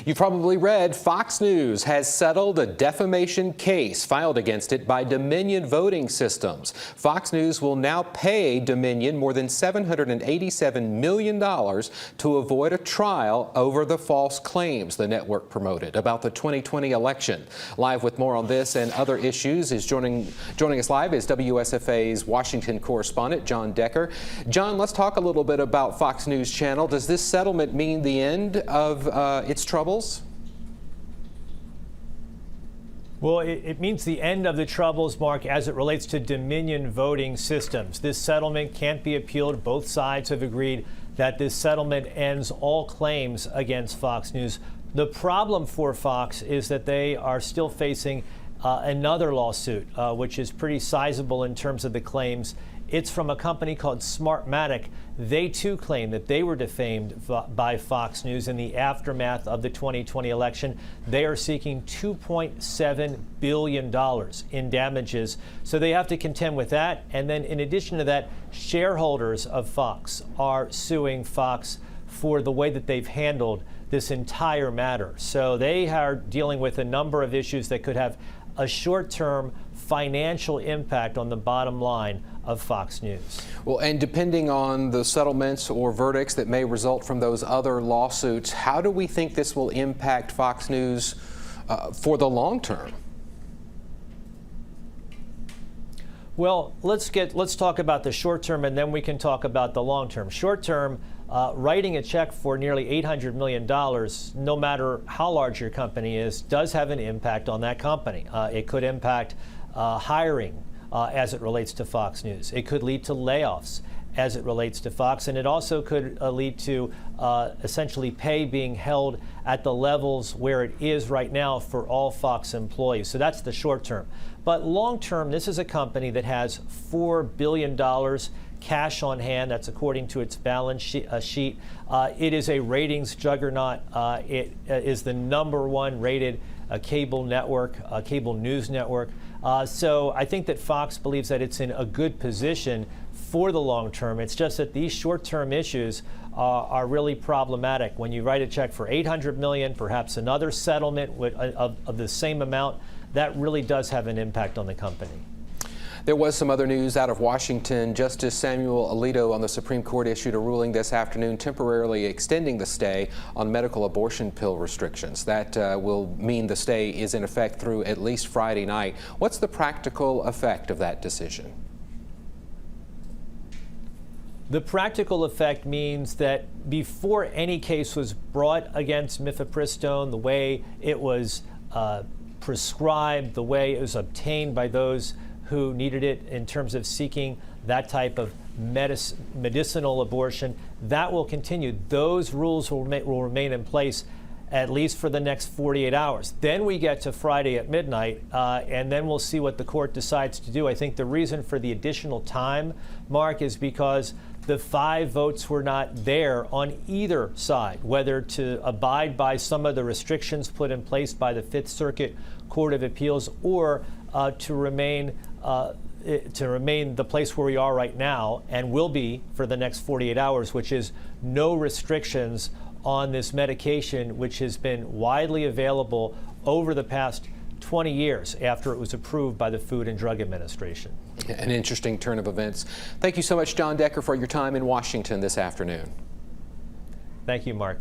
You've probably read Fox News has settled a defamation case filed against it by Dominion Voting Systems. Fox News will now pay Dominion more than $787 million to avoid a trial over the false claims the network promoted about the 2020 election. Live with more on this and other issues is joining us live is WSFA's Washington correspondent, Jon Decker. John, let's talk a little bit about Fox News Channel. Does this settlement mean the end of its troubles? Well, it means the end of the troubles, Mark, as it relates to Dominion Voting Systems. This settlement can't be appealed. Both sides have agreed that this settlement ends all claims against Fox News. The problem for Fox is that they are still facing another lawsuit, which is pretty sizable in terms of the claims. It's from a company called Smartmatic. They too claim that they were defamed by Fox News in the aftermath of the 2020 election. They are seeking $2.7 billion in damages. So they have to contend with that. And then in addition to that, shareholders of Fox are suing Fox for the way that they've handled this entire matter. So they are dealing with a number of issues that could have a short-term financial impact on the bottom line of Fox News. Well, and depending on the settlements or verdicts that may result from those other lawsuits, how do we think this will impact Fox News for the long term? Well, let's talk about the short term, and then we can talk about the long term. Short term, writing a check for nearly $800 million, no matter how large your company is, does have an impact on that company. It could impact hiring as it relates to Fox News. It could lead to layoffs as it relates to Fox, and it also could lead to essentially pay being held at the levels where it is right now for all Fox employees. So that's the short term. But long term, this is a company that has $4 billion cash on hand. That's according to its balance sheet. It is a ratings juggernaut. It is the #1 rated cable network, cable news network. So I think that Fox believes that it's in a good position for the long term. It's just that these short-term issues are really problematic. When you write a check for $800 million, perhaps another settlement of the same amount, that really does have an impact on the company. There was some other news out of Washington. Justice Samuel Alito on the Supreme Court issued a ruling this afternoon temporarily extending the stay on medical abortion pill restrictions. That will mean the stay is in effect through at least Friday night. What's the practical effect of that decision? The practical effect means that before any case was brought against mifepristone, the way it was prescribed, the way it was obtained by those who needed it in terms of seeking that type of medicinal abortion, that will continue. Those rules will remain in place at least for the next 48 hours. Then we get to Friday at midnight, and then we'll see what the court decides to do. I think the reason for the additional time, Mark, is because the 5 votes were not there on either side, whether to abide by some of the restrictions put in place by the Fifth Circuit Court of Appeals or to remain the place where we are right now and will be for the next 48 hours, which is no restrictions on this medication, which has been widely available over the past 20 years after it was approved by the Food and Drug Administration. An interesting turn of events. Thank you so much, Jon Decker, for your time in Washington this afternoon. Thank you, Mark.